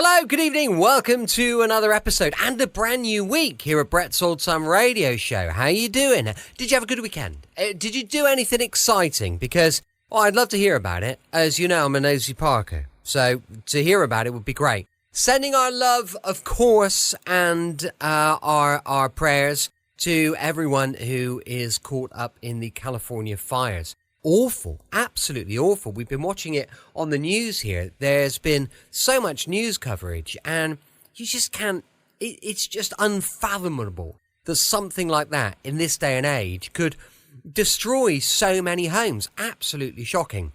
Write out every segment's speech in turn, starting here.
Hello, good evening. Welcome to another episode and a brand new week here at Brett's Old Time Radio Show. How you doing? Did you have a good weekend? Did you do anything exciting? Because, I'd love to hear about it. As you know, I'm a nosy Parker, so to hear about it would be great. Sending our love, of course, and our prayers to everyone who is caught up in the California fires. Awful, absolutely awful. We've been watching it on the news here. There's been so much news coverage, and you just can't, it's just unfathomable that something like that in this day and age could destroy so many homes. Absolutely shocking.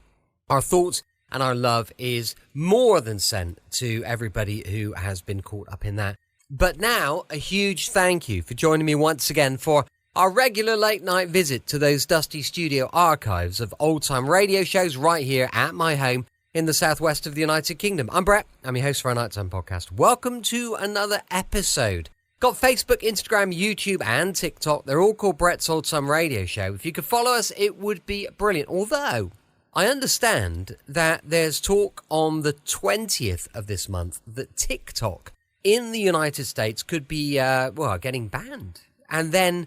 Our thoughts and our love is more than sent to everybody who has been caught up in that. But now, a huge thank you for joining me once again for our regular late night visit to those dusty studio archives of old time radio shows right here at my home in the southwest of the United Kingdom. I'm Brett. I'm your host for our nighttime podcast. Welcome to another episode. Got Facebook, Instagram, YouTube and TikTok. They're all called Brett's Old Time Radio Show. If you could follow us, it would be brilliant. Although, I understand that there's talk on the 20th of this month that TikTok in the United States could be, getting banned. And then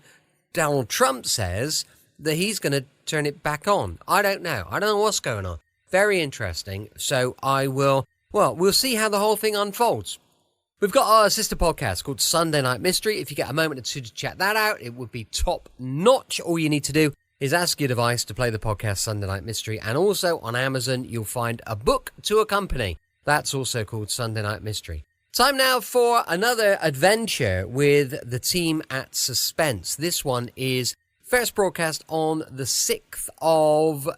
Donald Trump says that he's going to turn it back on. I don't know what's going on. Very interesting. So we'll see how the whole thing unfolds. We've got our sister podcast called Sunday Night Mystery. If you get a moment or two to check that out, it would be top notch. All you need to do is ask your device to play the podcast Sunday Night Mystery. And also on Amazon, you'll find a book to accompany. That's also called Sunday Night Mystery. Time now for another adventure with the team at Suspense. This one is first broadcast on the 6th of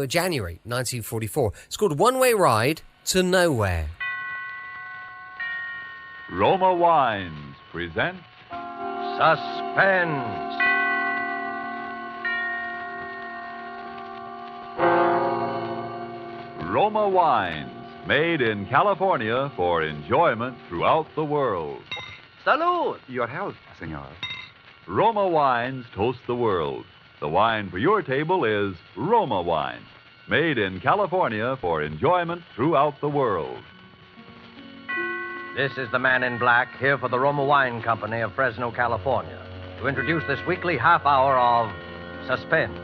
January 1944. It's called One Way Ride to Nowhere. Roma Wines present Suspense. Roma Wines, made in California for enjoyment throughout the world. Salud! Your health, senor. Roma Wines toast the world. The wine for your table is Roma Wine, made in California for enjoyment throughout the world. This is the man in black here for the Roma Wine Company of Fresno, California, to introduce this weekly half hour of Suspense.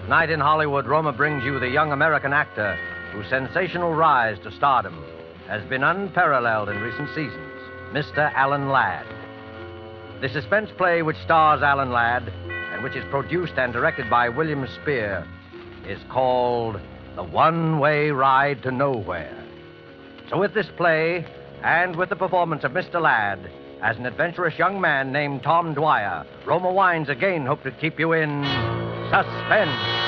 Tonight in Hollywood, Roma brings you the young American actor whose sensational rise to stardom has been unparalleled in recent seasons, Mr. Alan Ladd. The suspense play which stars Alan Ladd and which is produced and directed by William Spear is called The One-Way Ride to Nowhere. So with this play and with the performance of Mr. Ladd as an adventurous young man named Tom Dwyer, Roma Wines again hope to keep you in suspense.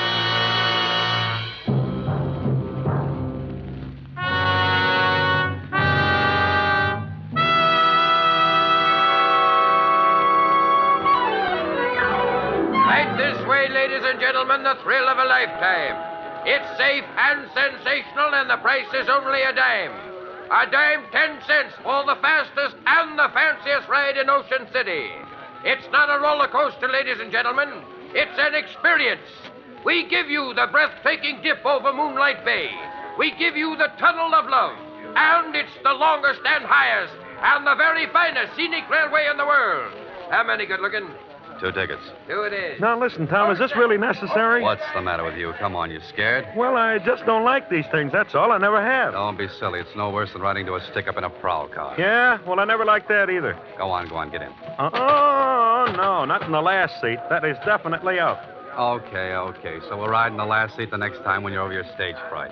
Gentlemen, the thrill of a lifetime. It's safe and sensational, and the price is only a dime. A dime, 10 cents for the fastest and the fanciest ride in Ocean City. It's not a roller coaster, ladies and gentlemen. It's an experience. We give you the breathtaking dip over Moonlight Bay. We give you the Tunnel of Love. And it's the longest and highest and the very finest scenic railway in the world. How many good looking? 2 tickets. 2 it is. Now, listen, Tom, is this really necessary? What's the matter with you? Come on, you scared? Well, I just don't like these things, that's all. I never have. Don't be silly. It's no worse than riding to a stick-up in a prowl car. Yeah? Well, I never liked that either. Go on, get in. Oh, no, not in the last seat. That is definitely out. Okay. So we'll ride in the last seat the next time when you're over your stage fright.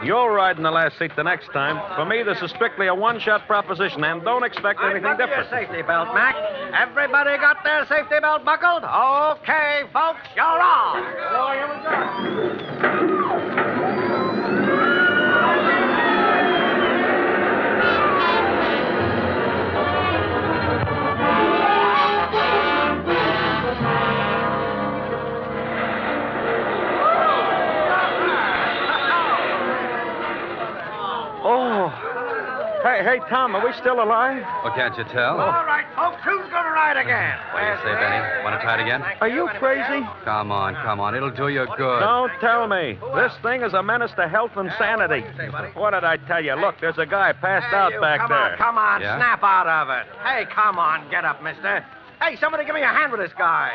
You'll ride in the last seat the next time. For me, this is strictly a one-shot proposition, and don't expect anything different. Your safety belt, Mac. Everybody got their safety belt buckled? Okay, folks, you're on. Oh, here we go. Hey, Tom, are we still alive? Well, can't you tell? All right, folks, who's going to right again. What do you say, Benny? Want to try it again? Are you crazy? Come on. It'll do you good. Don't tell me. This thing is a menace to health and sanity. What did I tell you? Look, there's a guy passed out back there. Come on, Yeah? snap out of it. Hey, come on, get up, mister. Hey, somebody give me a hand with this guy.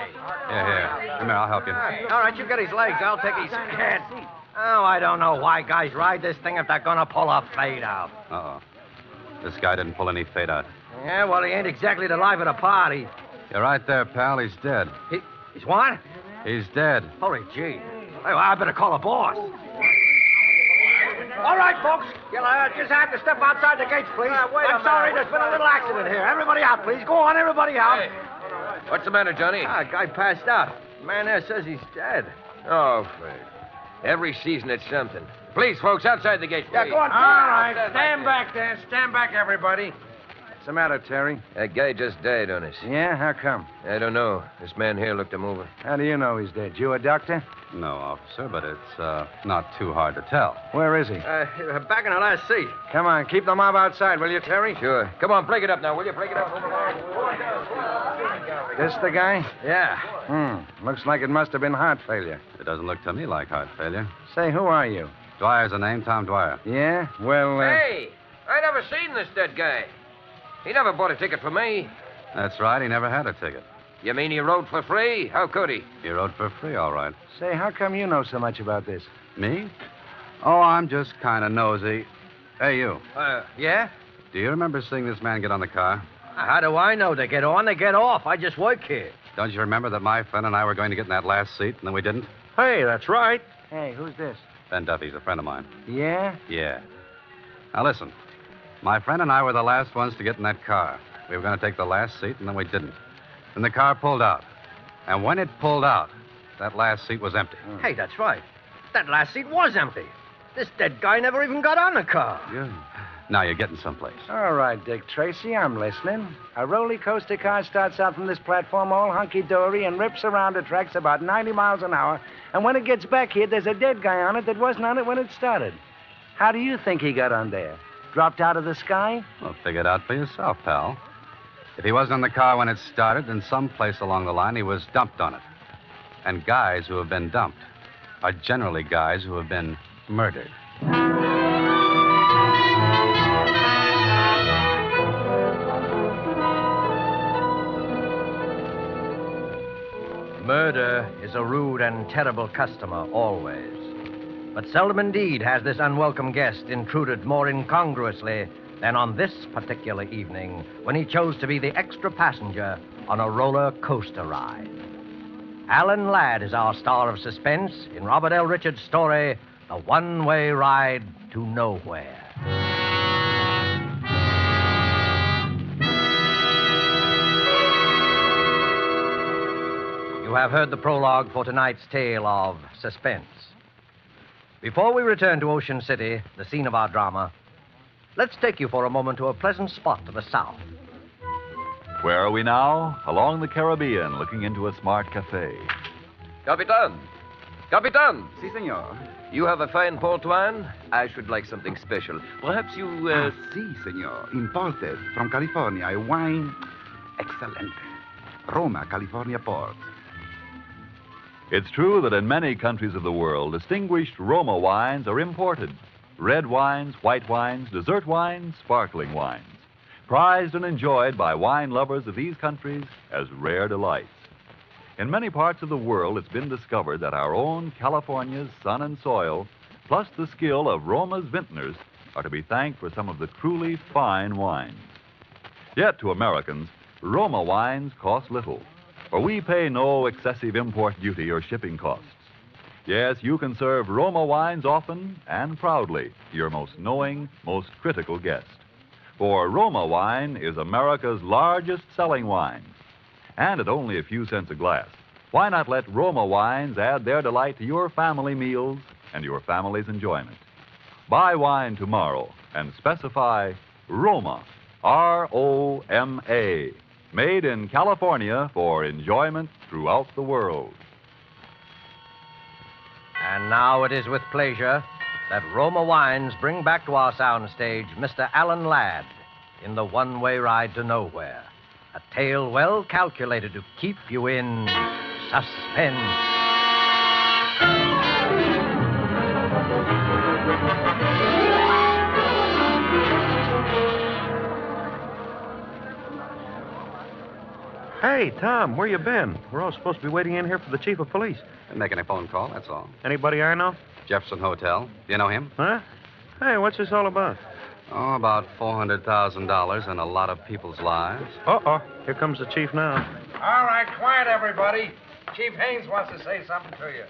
Here. Come here, I'll help you. All right, you get his legs. I'll take his head. Oh, I don't know why guys ride this thing if they're going to pull a fade out. Uh-oh. This guy didn't pull any fade out. Yeah, well, he ain't exactly the life of the party. You're right there, pal. He's dead. He's what? He's dead. Holy gee. Hey, well, I better call the boss. All right, folks. You'll just have to step outside the gates, please. I'm sorry, there's been a little accident here. Everybody out, please. Go on, everybody out. Hey, what's the matter, Johnny? Guy passed out. Man there says he's dead. Oh, Fred. Every season it's something. Please, folks, outside the gate, please. Yeah, go on. All right, stand back there. Stand back, everybody. What's the matter, Terry? That guy just died on us. Yeah? How come? I don't know. This man here looked him over. How do you know he's dead? You a doctor? No, officer, but it's not too hard to tell. Where is he? Back in the last seat. Come on, keep the mob outside, will you, Terry? Sure. Come on, break it up now, will you? Break it up. This the guy? Yeah. Looks like it must have been heart failure. It doesn't look to me like heart failure. Say, who are you? Dwyer's the name, Tom Dwyer. Yeah? Well, Hey, I never seen this dead guy. He never bought a ticket for me. That's right, he never had a ticket. You mean he rode for free? How could he? He rode for free, all right. say, how come you know so much about this? Me? Oh, I'm just kind of nosy. Hey, you. Yeah? Do you remember seeing this man get on the car? How do I know? They get on, they get off. I just work here. Don't you remember that my friend and I were going to get in that last seat, and then we didn't? Hey, that's right. Hey, who's this? Ben Duffy's a friend of mine. Yeah? Yeah. Now, listen. My friend and I were the last ones to get in that car. We were going to take the last seat, and then we didn't. Then the car pulled out. And when it pulled out, that last seat was empty. Hey, that's right. That last seat was empty. This dead guy never even got on the car. Now you're getting someplace. All right, Dick Tracy, I'm listening. A roller coaster car starts out from this platform all hunky-dory and rips around the tracks about 90 miles an hour. And when it gets back here, there's a dead guy on it that wasn't on it when it started. How do you think he got on there? Dropped out of the sky? Well, figure it out for yourself, pal. If he wasn't in the car when it started, then someplace along the line he was dumped on it. And guys who have been dumped are generally guys who have been murdered. Murder is a rude and terrible customer, always. But seldom indeed has this unwelcome guest intruded more incongruously than on this particular evening when he chose to be the extra passenger on a roller coaster ride. Alan Ladd is our star of suspense in Robert L. Richards' story, The One-Way Ride to Nowhere. You have heard the prologue for tonight's tale of Suspense. Before we return to Ocean City, the scene of our drama, let's take you for a moment to a pleasant spot to the south. Where are we now? Along the Caribbean, looking into a smart cafe. Capitan! Capitan! Si, senor. You have a fine port wine? I should like something special. Perhaps you, Si, senor. Imported from California. A wine excellent. Roma, California port. It's true that in many countries of the world, distinguished Roma wines are imported. Red wines, white wines, dessert wines, sparkling wines. Prized and enjoyed by wine lovers of these countries as rare delights. In many parts of the world, it's been discovered that our own California's sun and soil, plus the skill of Roma's vintners, are to be thanked for some of the truly fine wines. Yet to Americans, Roma wines cost little, for we pay no excessive import duty or shipping costs. Yes, you can serve Roma wines often and proudly to your most knowing, most critical guest. For Roma wine is America's largest selling wine. And at only a few cents a glass, why not let Roma wines add their delight to your family meals and your family's enjoyment? Buy wine tomorrow and specify Roma, R-O-M-A, made in California for enjoyment throughout the world. And now it is with pleasure that Roma Wines bring back to our soundstage Mr. Alan Ladd in The One-Way Ride to Nowhere, A tale well calculated to keep you in suspense. Hey, Tom, where you been? We're all supposed to be waiting in here for the chief of police. Didn't make any phone call, that's all. Anybody I know? Jefferson Hotel. Do you know him? Huh? Hey, what's this all about? Oh, about $400,000 and a lot of people's lives. Uh-oh. Here comes the chief now. All right, quiet, everybody. Chief Haynes wants to say something to you.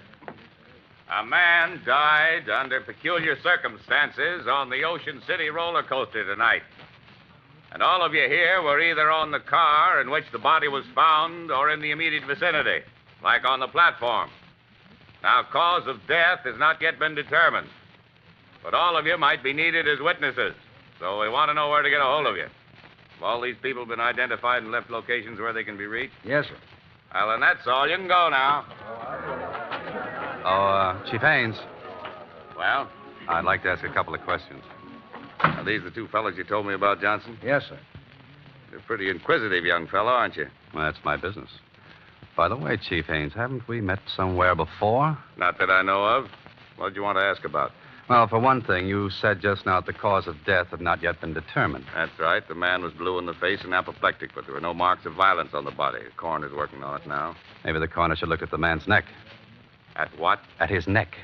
A man died under peculiar circumstances on the Ocean City roller coaster tonight. And all of you here were either on the car in which the body was found or in the immediate vicinity, like on the platform. Now, cause of death has not yet been determined. But all of you might be needed as witnesses, so we want to know where to get a hold of you. Have all these people been identified and left locations where they can be reached? Yes, sir. Well, then that's all. You can go now. Chief Haynes, Well, I'd like to ask a couple of questions. are these the two fellows you told me about, Johnson? Yes, sir. You're a pretty inquisitive young fellow, aren't you? Well, that's my business. By the way, Chief Haynes, haven't we met somewhere before? Not that I know of. What did you want to ask about? Well, for one thing, you said just now that the cause of death had not yet been determined. That's right. The man was blue in the face and apoplectic, but there were no marks of violence on the body. The coroner's working on it now. Maybe the coroner should look at the man's neck. At what? At his neck.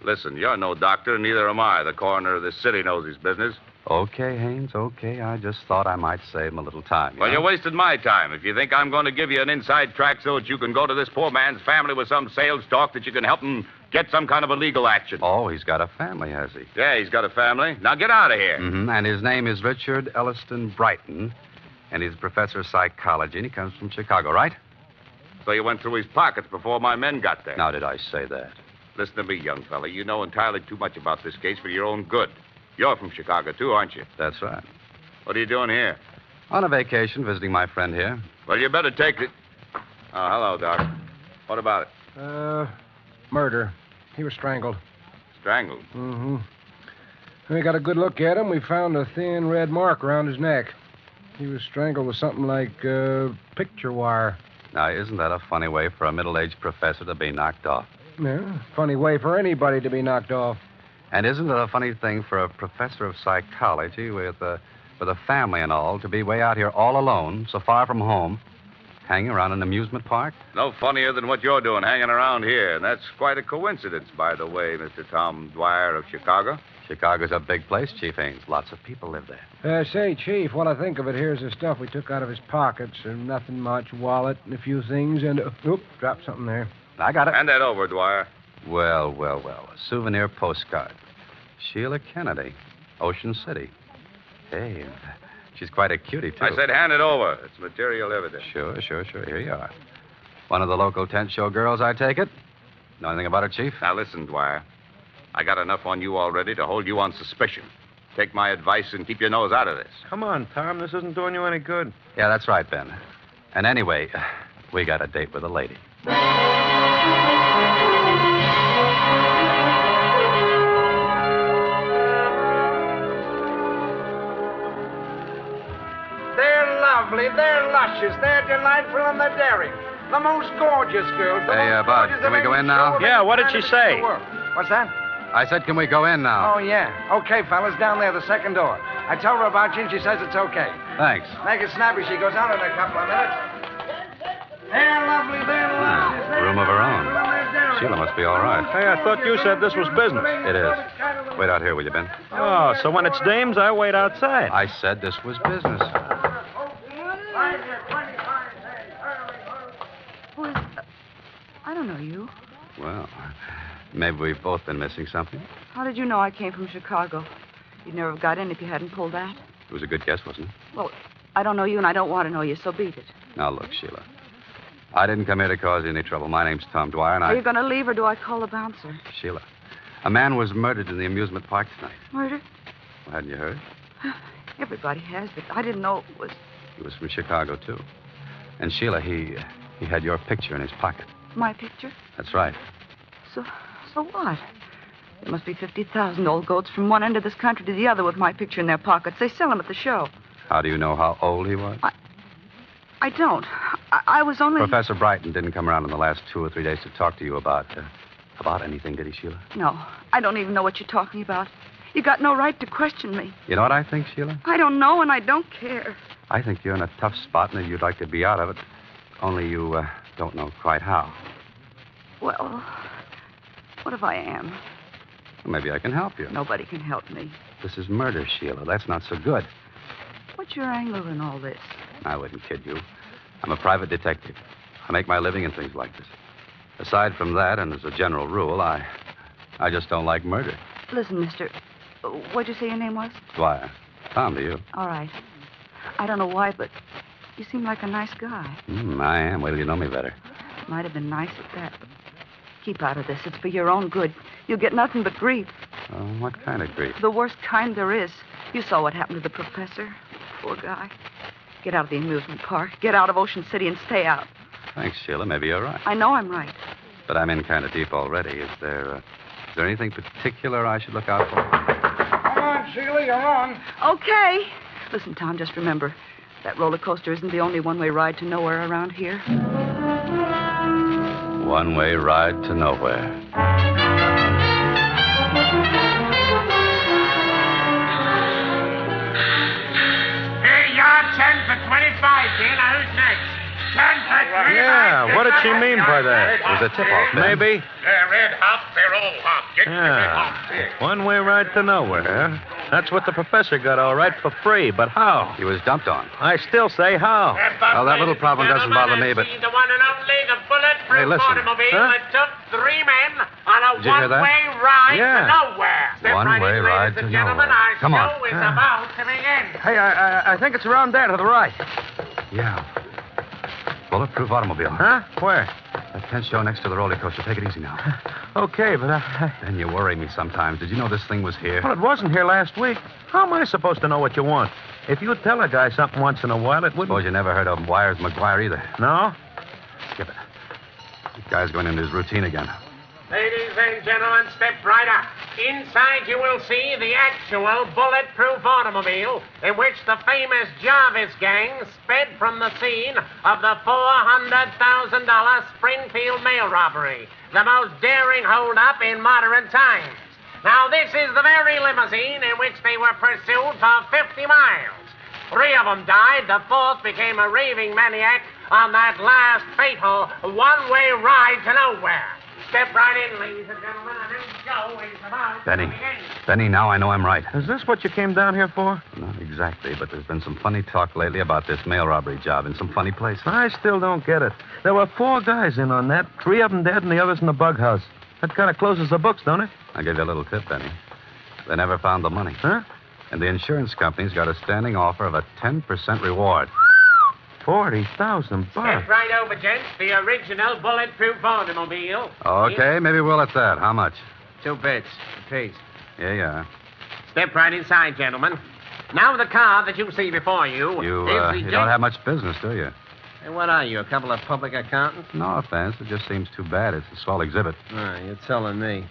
Listen, you're no doctor, and neither am I. The coroner of this city knows his business. Okay, Haynes, okay. I just thought I might save him a little time. Well, you're wasting my time. If you think I'm going to give you an inside track so that you can go to this poor man's family with some sales talk that you can help him get some kind of a legal action. Oh, he's got a family, has he? Yeah, he's got a family. Now get out of here. Mm-hmm. And his name is Richard Elliston Brighton, and he's a professor of psychology, and he comes from Chicago, right? So you went through his pockets before my men got there. Now, did I say that? Listen to me, young fella. You know entirely too much about this case for your own good. You're from Chicago, too, aren't you? That's right. What are you doing here? On a vacation, visiting my friend here. Well, you better take it. Oh, hello, Doc. What about it? Murder. He was strangled. Strangled? Mm-hmm. We got a good look at him. We found a thin red mark around his neck. He was strangled with something like picture wire. Now, isn't that a funny way for a middle-aged professor to be knocked off? Yeah, funny way for anybody to be knocked off. And isn't it a funny thing for a professor of psychology with a family and all to be way out here all alone, so far from home, hanging around an amusement park? No funnier than what you're doing, hanging around here. And that's quite a coincidence, by the way, Mr. Tom Dwyer of Chicago. Chicago's a big place, Chief Haynes. Lots of people live there. Say, Chief, what I think of it, here's the stuff we took out of his pockets. And nothing much, wallet and a few things, and... dropped something there. I got it. Hand that over, Dwyer. Well. A souvenir postcard. Sheila Kennedy, Ocean City. Hey, she's quite a cutie, too. I said hand it over. It's material evidence. Sure. Here you are. One of the local tent show girls, I take it? Know anything about it, Chief? Now, listen, Dwyer. I got enough on you already to hold you on suspicion. Take my advice and keep your nose out of this. Come on, Tom. This isn't doing you any good. Yeah, that's right, Ben. And anyway, we got a date with a lady. They're lovely, they're luscious, they're delightful, and they're daring. The most gorgeous girls. Hey, Bud, can we go in now? Yeah, what did she say? What's that? I said, can we go in now? Oh, yeah. Okay, fellas, down there, the second door. I told her about you, and she says it's okay. Thanks. Make it snappy. She goes out in a couple of minutes. They're lovely, they're luscious. Room of her own. Sheila must be all right. Hey, I thought you said this was business. It is. Wait out here, will you, Ben? Oh, so when it's dames, I wait outside. I said this was business. Who is... I don't know you. Well, maybe we've both been missing something. How did you know I came from Chicago? You'd never have got in if you hadn't pulled that. It was a good guess, wasn't it? Well, I don't know you and I don't want to know you, so beat it. Now, look, Sheila. I didn't come here to cause you any trouble. My name's Tom Dwyer, and Are you going to leave or do I call the bouncer? Sheila, a man was murdered in the amusement park tonight. Murdered? Well, hadn't you heard? Everybody has, but I didn't know it was... He was from Chicago, too. And, Sheila, he had your picture in his pocket. My picture? That's right. So what? There must be 50,000 old goats from one end of this country to the other with my picture in their pockets. They sell them at the show. How do you know how old he was? I don't. I was only... Professor Brighton didn't come around in the last 2 or 3 days to talk to you about anything, did he, Sheila? No, I don't even know what you're talking about. You got no right to question me. You know what I think, Sheila? I don't know, and I don't care. I think you're in a tough spot and that you'd like to be out of it. Only you don't know quite how. Well, what if I am? Well, maybe I can help you. Nobody can help me. This is murder, Sheila. That's not so good. What's your angle in all this? I wouldn't kid you. I'm a private detective. I make my living in things like this. Aside from that, and as a general rule, I just don't like murder. Listen, mister, what'd you say your name was? Why, Tom, to you. All right. I don't know why, but you seem like a nice guy. I am. Wait till you know me better. Might have been nice at that, but keep out of this. It's for your own good. You'll get nothing but grief. What kind of grief? The worst kind there is. You saw what happened to the professor. Poor guy. Get out of the amusement park. Get out of Ocean City and stay out. Thanks, Sheila. Maybe you're right. I know I'm right. But I'm in kind of deep already. Is there anything particular I should look out for? Come on, Sheila, you're on. Okay. Listen, Tom, just remember, that roller coaster isn't the only one-way ride to nowhere around here. One-way ride to nowhere. Hey, you're 10 for 25, dear. Now, who's next? 10 for 25. Yeah, what did she mean by that? It was a tip-off, Ben. Maybe. Red hop, they're all hop. Get the red hop. Yeah. One-way ride to nowhere. That's what the professor got all right for free, but how? He was dumped on. I still say how. Well, that little problem doesn't bother me, but... The one and only, the bulletproof Hey, listen. automobile Huh? that took 3 men on a Did you hear that? one-way ride Yeah. to nowhere. Step One-way right in, ride ladies to and gentlemen. nowhere. Our Come on. show is about to begin. Hey, I think it's around there to the right. Yeah. Bulletproof automobile. Huh? Where? That tent show next to the roller coaster. Take it easy now. Okay, but Then you worry me sometimes. Did you know this thing was here? Well, it wasn't here last week. How am I supposed to know what you want? If you tell a guy something once in a while, it wouldn't... Suppose you never heard of Wires McGuire either. No? Skip it. The guy's going into his routine again. Ladies and gentlemen, step right up. Inside you will see the actual bulletproof automobile in which the famous Jarvis gang sped from the scene of the $400,000 Springfield mail robbery, the most daring hold-up in modern times. Now, this is the very limousine in which they were pursued for 50 miles. 3 of them died. The 4th became a raving maniac on that last fatal one-way ride to nowhere. Step right in, ladies and gentlemen, and this show is about Benny. to begin. Benny, now I know I'm right. Is this what you came down here for? Not exactly, but there's been some funny talk lately about this mail robbery job in some funny places. I still don't get it. There were 4 guys in on that. 3 of them dead and the others in the bug house. That kind of closes the books, don't it? I'll give you a little tip, Benny. They never found the money. Huh? And the insurance company's got a standing offer of a 10% reward. 40,000 bucks. Step right over, gents. The original bulletproof automobile. Okay, maybe we'll at that. How much? 2 bits apiece. Yeah. Step right inside, gentlemen. Now the car that you see before you, You is the don't have much business, do you? Hey, what are you, a couple of public accountants? No offense. It just seems too bad. It's a swell exhibit. You're telling me.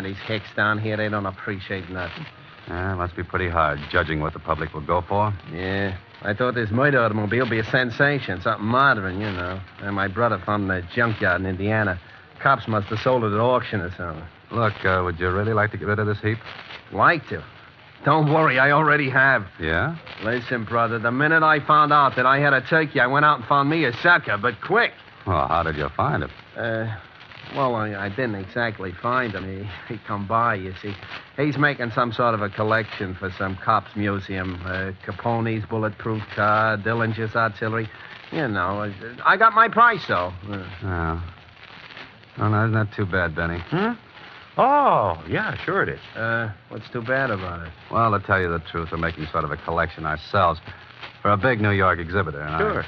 These hicks down here, they don't appreciate nothing. It must be pretty hard judging what the public will go for. Yeah. I thought this murder automobile would be a sensation, something modern, you know. And my brother found a junkyard in Indiana. Cops must have sold it at auction or something. Look, would you really like to get rid of this heap? Like to? Don't worry, I already have. Yeah? Listen, brother, the minute I found out that I had a turkey, I went out and found me a sucker, but quick. Well, how did you find it? Well, I didn't exactly find him. He come by, you see. He's making some sort of a collection for some cops museum. Capone's bulletproof car, Dillinger's artillery. You know, I got my price, though. Oh. Oh, no, isn't that too bad, Benny? Oh, yeah, sure it is. What's too bad about it? Well, to tell you the truth, we're making sort of a collection ourselves for a big New York exhibitor. And Sure.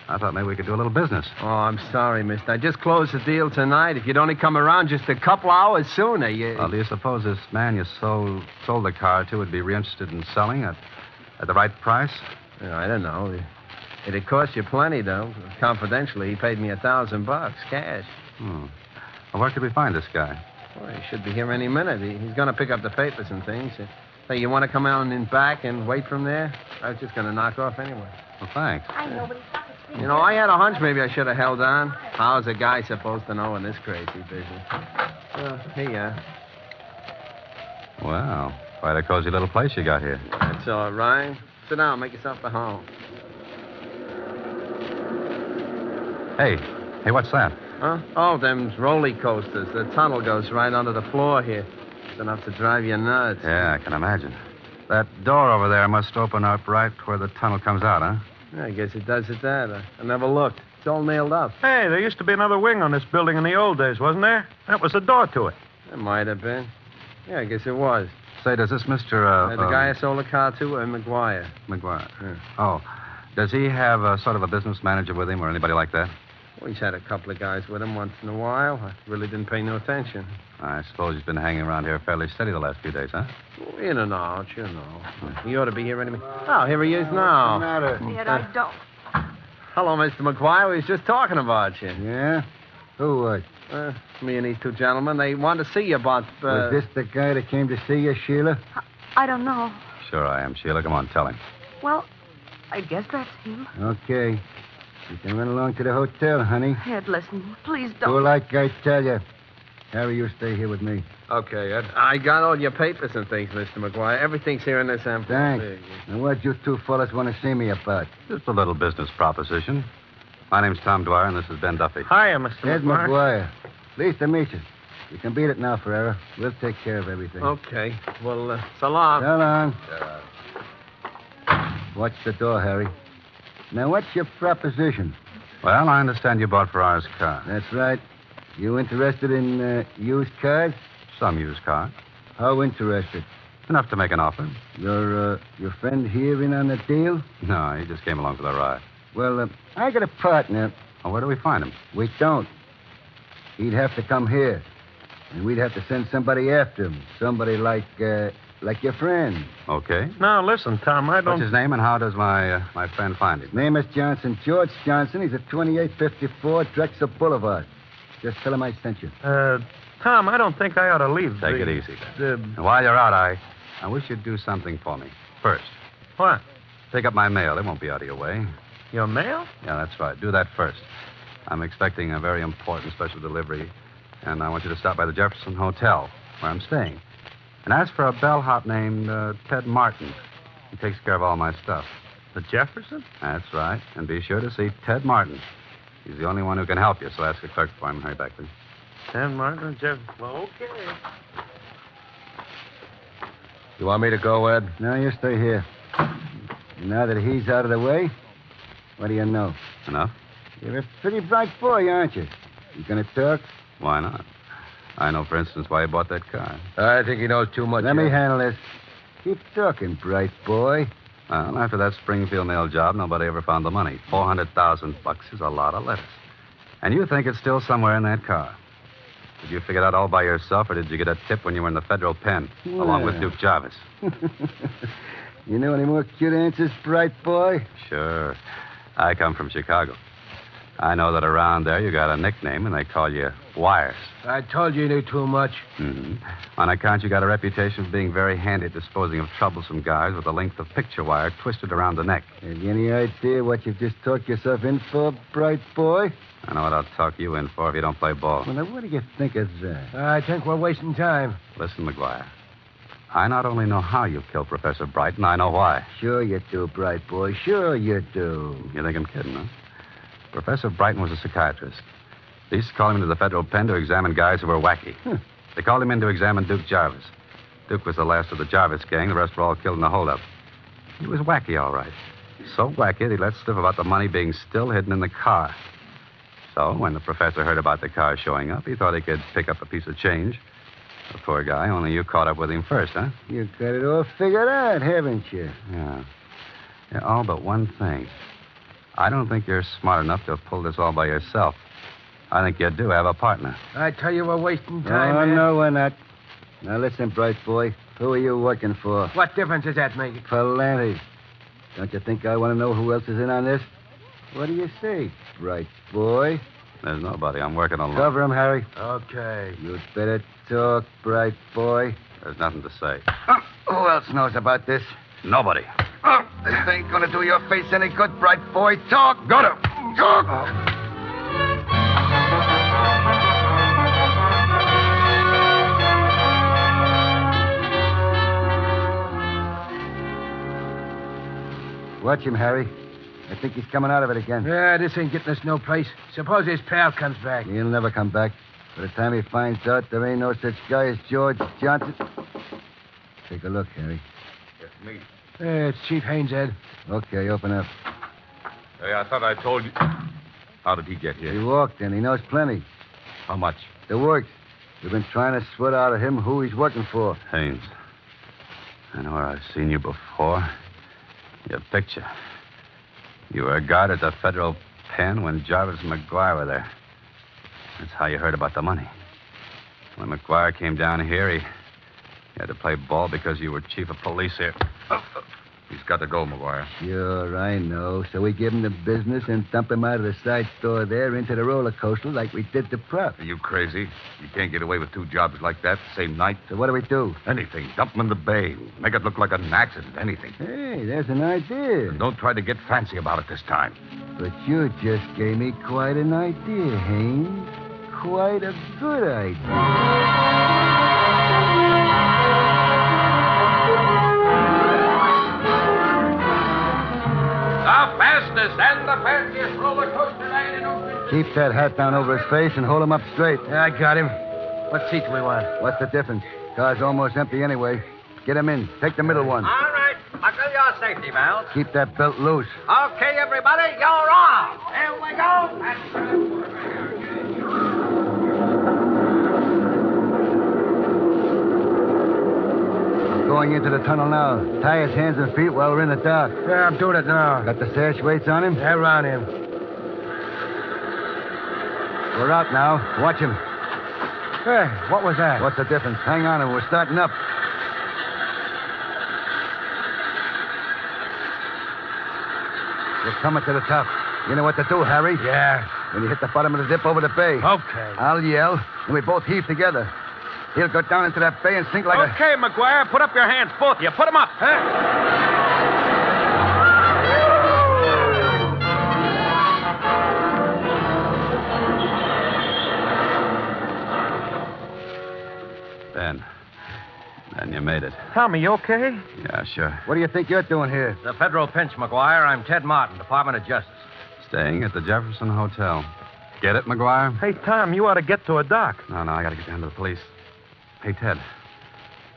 I thought maybe we could do a little business. Oh, I'm sorry, mister. I just closed the deal tonight. If you'd only come around just a couple hours sooner, you... Well, do you suppose this man you sold the car to would be interested in selling at the right price? I don't know. It'd cost you plenty, though. Confidentially, he paid me $1,000, cash. Well, where could we find this guy? Well, he should be here any minute. He's going to pick up the papers and things. Hey, you want to come out and in back and wait from there? I was just going to knock off anyway. Well, thanks. I know, but he's got to You know, I had a hunch maybe I should have held on. How's a guy supposed to know in this crazy business? Well, here you are. Well, quite a cozy little place you got here. That's all right. Sit down, make yourself at home. Hey, what's that? Huh? Oh, them roller coasters. The tunnel goes right under the floor here. It's enough to drive you nuts. Yeah, I can imagine. That door over there must open up right where the tunnel comes out, huh? Yeah, I guess it does at that. I never looked. It's all nailed up. Hey, there used to be another wing on this building in the old days, wasn't there? That was a door to it. It might have been. Yeah, I guess it was. Say, does this Mr. The guy I sold the car to, McGuire. McGuire. Yeah. Oh. Does he have sort of a business manager with him or anybody like that? Well, he's had a couple of guys with him once in a while. I really didn't pay no attention. I suppose he's been hanging around here fairly steady the last few days, huh? Well, in and out, you know. He ought to be here any minute. Oh, here he is now. What's the matter? Yet I don't. Hello, Mr. McGuire. We was just talking about you. Yeah? Who was? Me and these two gentlemen. They wanted to see you about... Was this the guy that came to see you, Sheila? I don't know. Sure I am, Sheila. Come on, tell him. Well, I guess that's him. Okay. You can run along to the hotel, honey. Ed, listen, please Do don't. like I tell you. Harry, you stay here with me. Okay, Ed. I got all your papers and things, Mr. McGuire. Everything's here in this envelope. Thanks. And what you two fellas want to see me about? Just a little business proposition. My name's Tom Dwyer, and this is Ben Duffy. Hiya, Mr. Ed McGuire. McGuire. Pleased to meet you. You can beat it now, Ferrera. We'll take care of everything. Okay. Well, so long. So long. Watch the door, Harry. Now, what's your proposition? Well, I understand you bought Ferrara's car. That's right. You interested in used cars? Some used car. How interested? Enough to make an offer. Your friend here in on the deal? No, he just came along for the ride. Well, I got a partner. Well, where do we find him? We don't. He'd have to come here. And we'd have to send somebody after him. Somebody like your friend. Okay. Now, listen, Tom, I don't... What's his name and how does my friend find him? Name is Johnson. George Johnson. He's at 2854 Drexel Boulevard. Just tell him I sent you. Tom, I don't think I ought to leave. Take it easy. And while you're out, I wish you'd do something for me. First. What? Pick up my mail. It won't be out of your way. Your mail? Yeah, that's right. Do that first. I'm expecting a very important special delivery, and I want you to stop by the Jefferson Hotel, where I'm staying. And ask for a bellhop named Ted Martin. He takes care of all my stuff. The Jefferson? That's right. And be sure to see Ted Martin. He's the only one who can help you, so ask the clerk for him. Hurry back, please. Ted Martin, Jefferson. Well, okay. You want me to go, Ed? No, you stay here. And now that he's out of the way, what do you know? Enough? You're a pretty bright boy, aren't you? You gonna talk? Why not? I know, for instance, why he bought that car. I think he knows too much. Let me handle this. Keep talking, bright boy. Well, after that Springfield nail job, nobody ever found the money. $400,000 is a lot of lettuce. And you think it's still somewhere in that car. Did you figure it out all by yourself, or did you get a tip when you were in the federal pen, along with Duke Jarvis? You know any more cute answers, bright boy? Sure. I come from Chicago. I know that around there you got a nickname, and they call you Wires. I told you knew too much. Mm-hmm. On account, you got a reputation of being very handy at disposing of troublesome guys with a length of picture wire twisted around the neck. Have you any idea what you've just talked yourself in for, bright boy? I know what I'll talk you in for if you don't play ball. Well, now, what do you think of that? I think we're wasting time. Listen, McGuire. I not only know how you killed Professor Brighton, I know why. Sure you do, bright boy. Sure you do. You think I'm kidding, huh? Professor Brighton was a psychiatrist. They used to call him into the federal pen to examine guys who were wacky. They called him in to examine Duke Jarvis. Duke was the last of the Jarvis gang. The rest were all killed in the holdup. He was wacky, all right. So wacky that he let slip about the money being still hidden in the car. So when the professor heard about the car showing up, he thought he could pick up a piece of change. The poor guy, only you caught up with him first, huh? You got it all figured out, haven't you? Yeah, all but one thing. I don't think you're smart enough to have pulled this all by yourself. I think you do have a partner. I tell you, we're wasting time. Oh, no, we're not. Now, listen, bright boy. Who are you working for? What difference does that make? Phalantes. Don't you think I want to know who else is in on this? What do you say, bright boy? There's nobody. I'm working alone. Cover him, Harry. Okay. You'd better talk, bright boy. There's nothing to say. Who else knows about this? Nobody. This ain't gonna do your face any good, bright boy. Talk. Go to. Watch him, Harry. I think he's coming out of it again. Yeah, this ain't getting us no place. Suppose his pal comes back. He'll never come back. By the time he finds out there ain't no such guy as George Johnson. Take a look, Harry. Yes, me. It's Chief Haynes, Ed. Okay, open up. Hey, I thought I told you. How did he get here? He walked in. He knows plenty. How much? The works. We've been trying to sweat out of him who he's working for. Haynes. I know where I've seen you before. Your picture. You were a guard at the federal pen when Jarvis and McGuire were there. That's how you heard about the money. When McGuire came down here, he had to play ball because you were chief of police here. He's got to go, McGuire. Sure, I know. So we give him the business and dump him out of the side store there into the roller coaster like we did the prop. Are you crazy? You can't get away with two jobs like that the same night. So what do we do? Anything. Dump him in the bay. Make it look like an accident. Anything. Hey, there's an idea. And don't try to get fancy about it this time. But you just gave me quite an idea, Haynes. Quite a good idea. The fastest and the fanciest roller coaster ride in Ocean City. Keep that hat down over his face and hold him up straight. Yeah, I got him. What seat do we want? What's the difference? Car's almost empty anyway. Get him in. Take the middle one. All right. Buckle your safety belts. Keep that belt loose. Okay, everybody, you're off. Here we go. Going into the tunnel now. Tie his hands and feet while we're in the dark. Yeah, I'm doing it now. Got the sash weights on him? Yeah, around him. We're out now. Watch him. Hey, what was that? What's the difference? Hang on, and we're starting up. We're coming to the top. You know what to do, Harry? Yeah. When you hit the bottom of the dip over the bay. Okay. I'll yell, and we both heave together. He'll go down into that bay and sink like a... Okay, McGuire, put up your hands, both of you. Put them up. Ben, you made it. Tommy, you okay? Yeah, sure. What do you think you're doing here? The federal pinch, McGuire. I'm Ted Martin, Department of Justice. Staying at the Jefferson Hotel. Get it, McGuire? Hey, Tom, you ought to get to a doc. No, I got to get down to the police. Hey, Ted.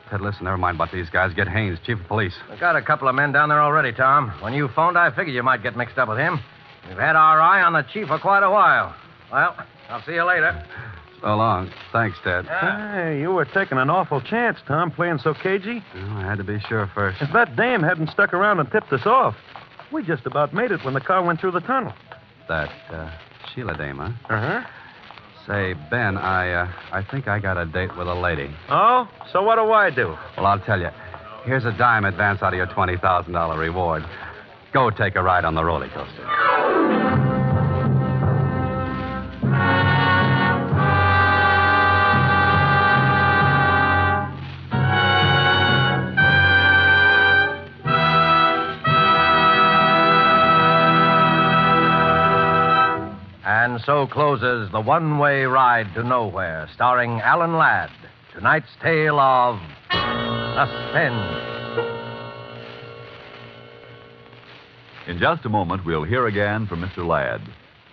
Ted, listen, never mind about these guys. Get Haynes, chief of police. We've got a couple of men down there already, Tom. When you phoned, I figured you might get mixed up with him. We've had our eye on the chief for quite a while. Well, I'll see you later. So long. Thanks, Ted. Hey, you were taking an awful chance, Tom, playing so cagey. Well, I had to be sure first. If that dame hadn't stuck around and tipped us off, we just about made it when the car went through the tunnel. That, Sheila dame, huh? Uh-huh. Say, Ben, I think I got a date with a lady. Oh? So what do I do? Well, I'll tell you. Here's a dime advance out of your $20,000 reward. Go take a ride on the roller coaster. And so closes The One-Way Ride to Nowhere, starring Alan Ladd. Tonight's tale of Suspense. In just a moment, we'll hear again from Mr. Ladd.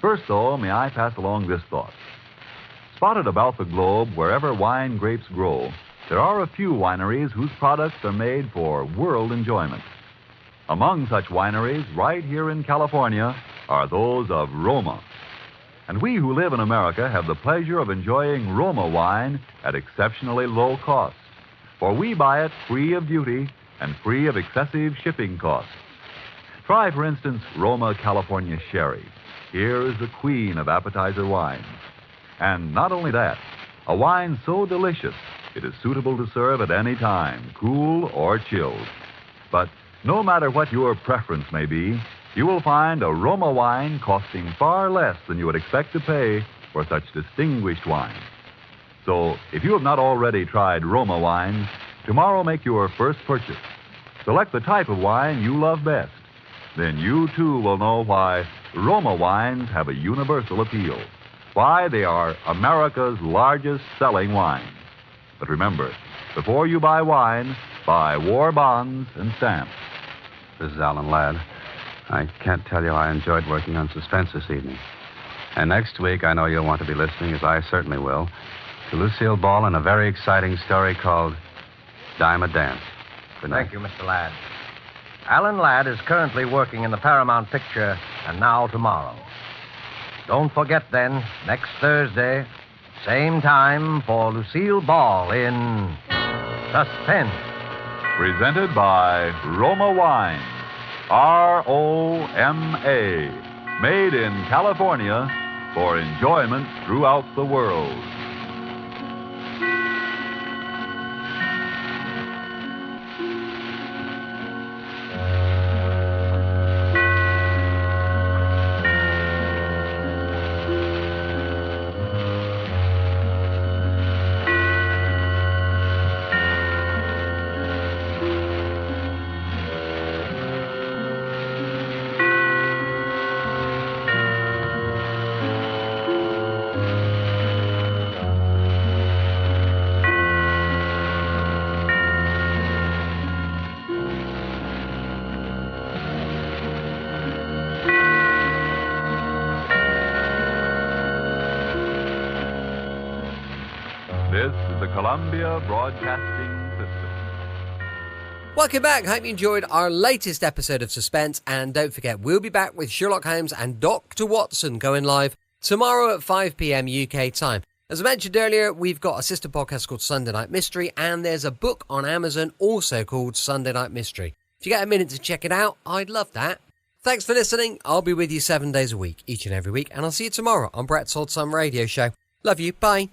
First, though, may I pass along this thought. Spotted about the globe, wherever wine grapes grow, there are a few wineries whose products are made for world enjoyment. Among such wineries, right here in California, are those of Roma. And we who live in America have the pleasure of enjoying Roma wine at exceptionally low cost. For we buy it free of duty and free of excessive shipping costs. Try, for instance, Roma California Sherry. Here is the queen of appetizer wines. And not only that, a wine so delicious, it is suitable to serve at any time, cool or chilled. But no matter what your preference may be, you will find a Roma wine costing far less than you would expect to pay for such distinguished wine. So, if you have not already tried Roma wines, tomorrow make your first purchase. Select the type of wine you love best. then you too will know why Roma wines have a universal appeal, why they are America's largest selling wines. But remember, before you buy wine, buy war bonds and stamps. This is Alan Ladd. I can't tell you I enjoyed working on Suspense this evening. And next week, I know you'll want to be listening, as I certainly will, to Lucille Ball and a very exciting story called Dime a Dance. Good night. Thank you, Mr. Ladd. Alan Ladd is currently working in the Paramount picture And Now Tomorrow. Don't forget then, next Thursday, same time for Lucille Ball in Suspense. Presented by Roma Wines, R-O-M-A, made in California for enjoyment throughout the world. This is the Columbia Broadcasting System. Welcome back. Hope you enjoyed our latest episode of Suspense. And don't forget, we'll be back with Sherlock Holmes and Dr. Watson going live tomorrow at 5 p.m. UK time. As I mentioned earlier, we've got a sister podcast called Sunday Night Mystery, and there's a book on Amazon also called Sunday Night Mystery. If you get a minute to check it out, I'd love that. Thanks for listening. I'll be with you 7 days a week, each and every week, and I'll see you tomorrow on Brett's Old Sun Radio Show. Love you. Bye.